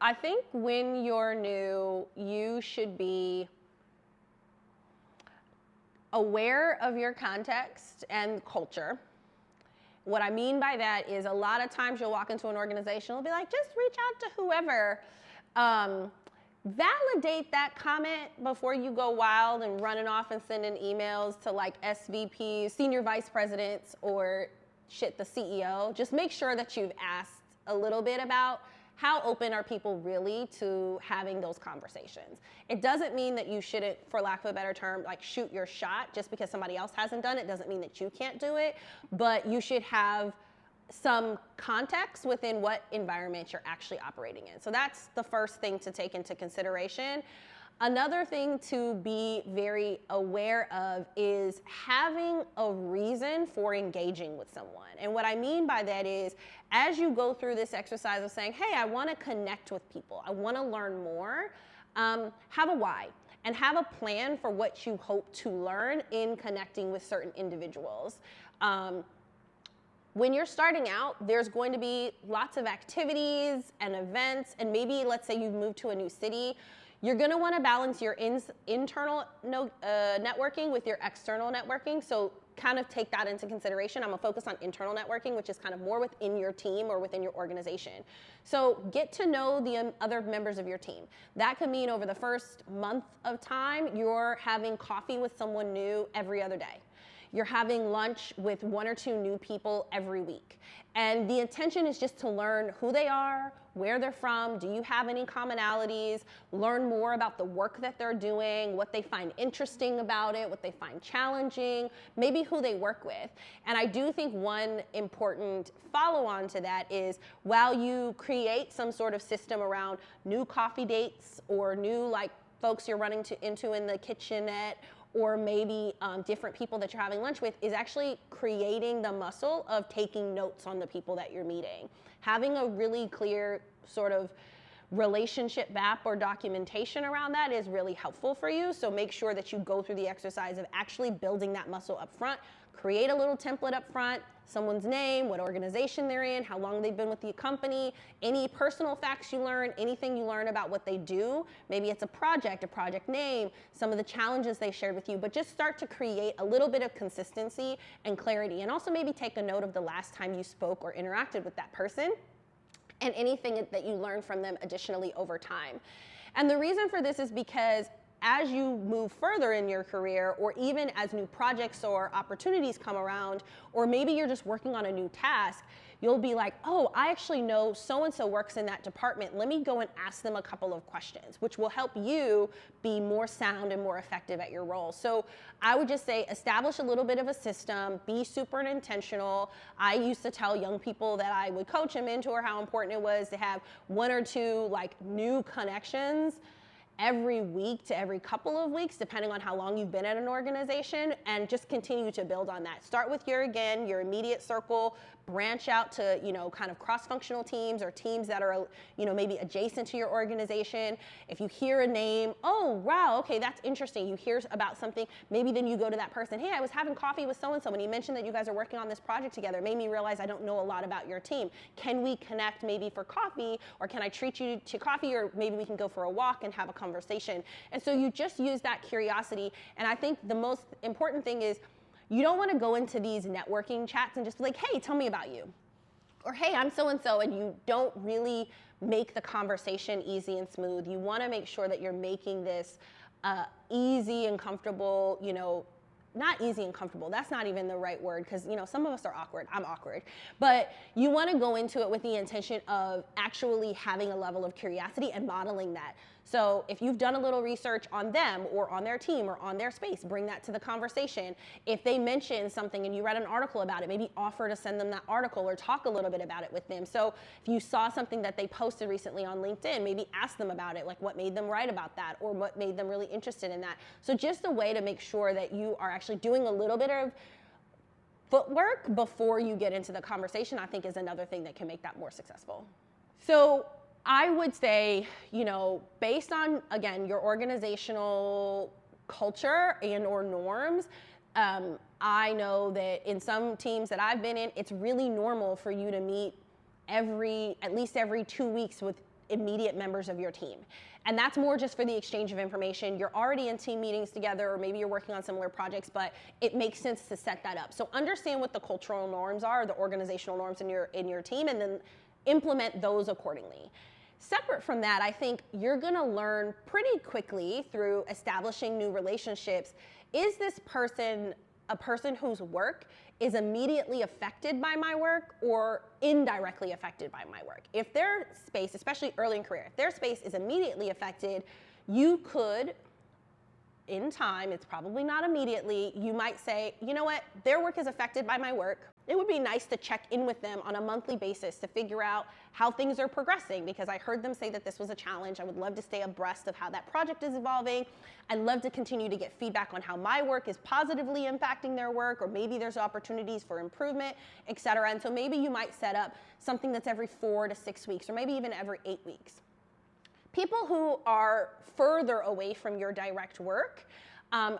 I think when you're new, you should be aware of your context and culture. What I mean by that is a lot of times you'll walk into an organization, it'll be like, just reach out to whoever. Validate that comment before you go wild and running off and sending emails to like SVPs, senior vice presidents, or shit, the CEO. Just make sure that you've asked a little bit about how open are people really to having those conversations. It doesn't mean that you shouldn't, for lack of a better term, like shoot your shot just because somebody else hasn't done it. Doesn't mean that you can't do it, but you should have some context within what environment you're actually operating in. So that's the first thing to take into consideration. Another thing to be very aware of is having a reason for engaging with someone. And what I mean by that is, as you go through this exercise of saying, hey, I want to connect with people, I want to learn more, have a why. And have a plan for what you hope to learn in connecting with certain individuals. When you're starting out, there's going to be lots of activities and events, and maybe let's say you've moved to a new city. You're gonna wanna balance your internal networking with your external networking, so kind of take that into consideration. I'm gonna focus on internal networking, which is kind of more within your team or within your organization. So get to know the other members of your team. That could mean over the first month of time, you're having coffee with someone new every other day. You're having lunch with 1 or 2 new people every week. And the intention is just to learn who they are, where they're from, do you have any commonalities, learn more about the work that they're doing, what they find interesting about it, what they find challenging, maybe who they work with. And I do think one important follow-on to that is, while you create some sort of system around new coffee dates or new like folks you're running into in the kitchenette, or maybe different people that you're having lunch with, is actually creating the muscle of taking notes on the people that you're meeting. Having a really clear sort of relationship map or documentation around that is really helpful for you. So make sure that you go through the exercise of actually building that muscle up front. Create a little template up front, someone's name, what organization they're in, how long they've been with the company, any personal facts you learn, anything you learn about what they do. Maybe it's a project name, some of the challenges they shared with you, but just start to create a little bit of consistency and clarity. And also maybe take a note of the last time you spoke or interacted with that person, and anything that you learned from them additionally over time. And the reason for this is because as you move further in your career, or even as new projects or opportunities come around, or maybe you're just working on a new task, you'll be like, oh, I actually know so-and-so works in that department. Let me go and ask them a couple of questions, which will help you be more sound and more effective at your role. So I would just say, establish a little bit of a system, be super intentional. I used to tell young people that I would coach and mentor how important it was to have 1 or 2 like new connections every week to every couple of weeks, depending on how long you've been at an organization, and just continue to build on that. Start with your immediate circle, branch out to, kind of cross-functional teams or teams that are, maybe adjacent to your organization. If you hear a name, oh, wow, okay, that's interesting. You hear about something, maybe then you go to that person, hey, I was having coffee with so-and-so, and he mentioned that you guys are working on this project together. It made me realize I don't know a lot about your team. Can we connect maybe for coffee, or can I treat you to coffee, or maybe we can go for a walk and have a conversation. And so you just use that curiosity. And I think the most important thing is, you don't want to go into these networking chats and just be like, hey, tell me about you. Or, hey, I'm so-and-so, and you don't really make the conversation easy and smooth. You want to make sure that you're making this easy and comfortable, not easy and comfortable, that's not even the right word, because some of us are awkward. I'm awkward. But you want to go into it with the intention of actually having a level of curiosity and modeling that. So if you've done a little research on them or on their team or on their space, bring that to the conversation. If they mention something and you read an article about it, maybe offer to send them that article or talk a little bit about it with them. So if you saw something that they posted recently on LinkedIn, maybe ask them about it, like what made them write about that, or what made them really interested in that. So just a way to make sure that you are actually doing a little bit of footwork before you get into the conversation, I think, is another thing that can make that more successful. So I would say, based on, again, your organizational culture and or norms, I know that in some teams that I've been in, it's really normal for you to meet at least every 2 weeks with immediate members of your team. And that's more just for the exchange of information. You're already in team meetings together, or maybe you're working on similar projects, but it makes sense to set that up. So understand what the cultural norms are, the organizational norms in your team, and then implement those accordingly. Separate from that, I think you're gonna learn pretty quickly through establishing new relationships, is this person a person whose work is immediately affected by my work or indirectly affected by my work? If their space, especially early in career, if their space is immediately affected, you could, in time, it's probably not immediately, you might say, you know what, their work is affected by my work. It would be nice to check in with them on a monthly basis to figure out how things are progressing, because I heard them say that this was a challenge. I would love to stay abreast of how that project is evolving. I'd love to continue to get feedback on how my work is positively impacting their work, or maybe there's opportunities for improvement, et cetera. And so maybe you might set up something that's every 4 to 6 weeks, or maybe even every 8 weeks. People who are further away from your direct work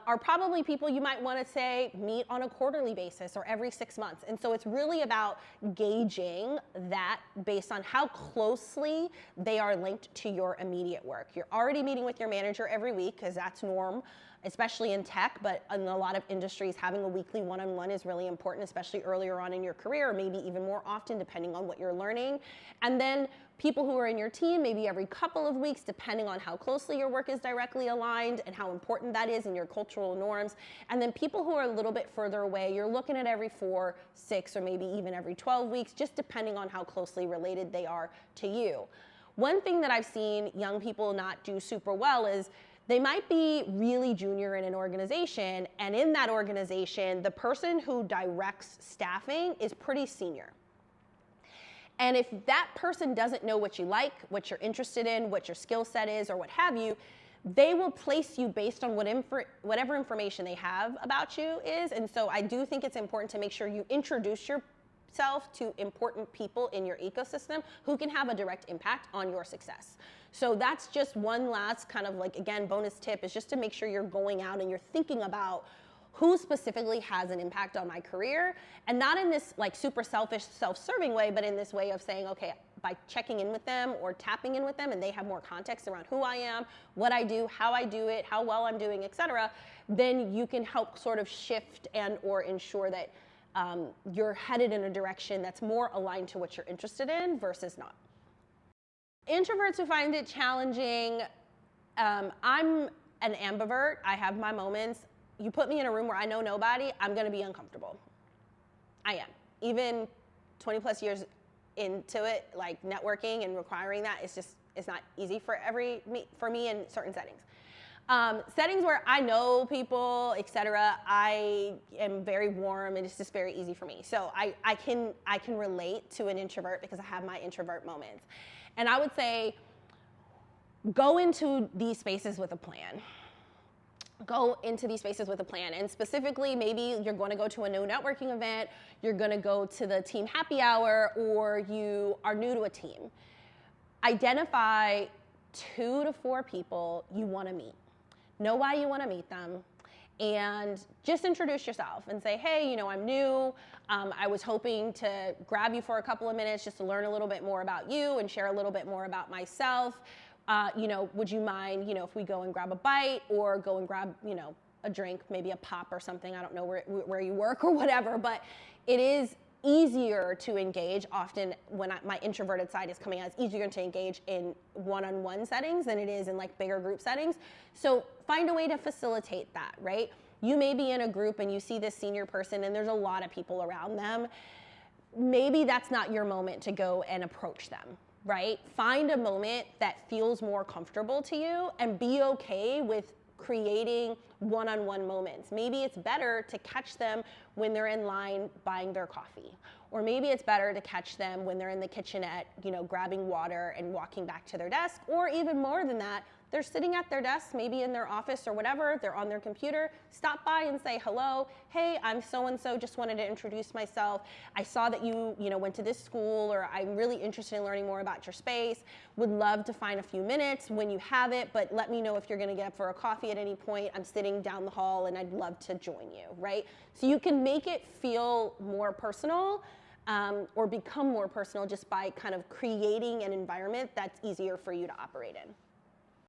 are probably people you might want to say meet on a quarterly basis or every 6 months. And so it's really about gauging that based on how closely they are linked to your immediate work. You're already meeting with your manager every week, because that's norm, especially in tech, but in a lot of industries, having a weekly one-on-one is really important, especially earlier on in your career, or maybe even more often depending on what you're learning. And then people who are in your team, maybe every couple of weeks, depending on how closely your work is directly aligned and how important that is in your cultural norms. And then people who are a little bit further away, you're looking at every 4, 6, or maybe even every 12 weeks, just depending on how closely related they are to you. One thing that I've seen young people not do super well is they might be really junior in an organization, and in that organization, the person who directs staffing is pretty senior. And if that person doesn't know what you like, what you're interested in, what your skill set is, or what have you, they will place you based on whatever information they have about you is. And so I do think it's important to make sure you introduce yourself to important people in your ecosystem who can have a direct impact on your success. So that's just one last kind of like, again, bonus tip, is just to make sure you're going out and you're thinking about who specifically has an impact on my career, and not in this like super selfish, self-serving way, but in this way of saying, okay, by checking in with them or tapping in with them, and they have more context around who I am, what I do, how I do it, how well I'm doing, et cetera, then you can help sort of shift and or ensure that you're headed in a direction that's more aligned to what you're interested in versus not. Introverts who find it challenging, I'm an ambivert. I have my moments. You put me in a room where I know nobody, I'm gonna be uncomfortable. I am. Even 20 plus years into it, like networking and requiring that, it's not easy for me in certain settings. Settings where I know people, et cetera, I am very warm, and it's just very easy for me. So I can relate to an introvert because I have my introvert moments. And I would say, go into these spaces with a plan. Go into these spaces with a plan. And specifically, maybe you're going to go to a new networking event, you're going to go to the team happy hour, or you are new to a team. Identify 2 to 4 people you want to meet. Know why you want to meet them, and just introduce yourself and say, hey, you know, I'm new. I was hoping to grab you for a couple of minutes just to learn a little bit more about you and share a little bit more about myself. You know, would you mind, you know, if we go and grab a bite or go and grab, you know, a drink, maybe a pop or something. I don't know where you work or whatever, but it is easier to engage often when my introverted side is coming out. It's easier to engage in one-on-one settings than it is in like bigger group settings. So find a way to facilitate that, right? You may be in a group and you see this senior person and there's a lot of people around them. Maybe that's not your moment to go and approach them, right? Find a moment that feels more comfortable to you and be okay with creating one-on-one moments. Maybe it's better to catch them when they're in line buying their coffee. Or maybe it's better to catch them when they're in the kitchenette, you know, grabbing water and walking back to their desk. Or even more than that, they're sitting at their desk, maybe in their office or whatever, they're on their computer, stop by and say, hello, hey, I'm so-and-so, just wanted to introduce myself. I saw that you went to this school, or I'm really interested in learning more about your space. Would love to find a few minutes when you have it, but let me know if you're gonna get up for a coffee at any point. I'm sitting down the hall and I'd love to join you, right? So you can make it feel more personal or become more personal just by kind of creating an environment that's easier for you to operate in.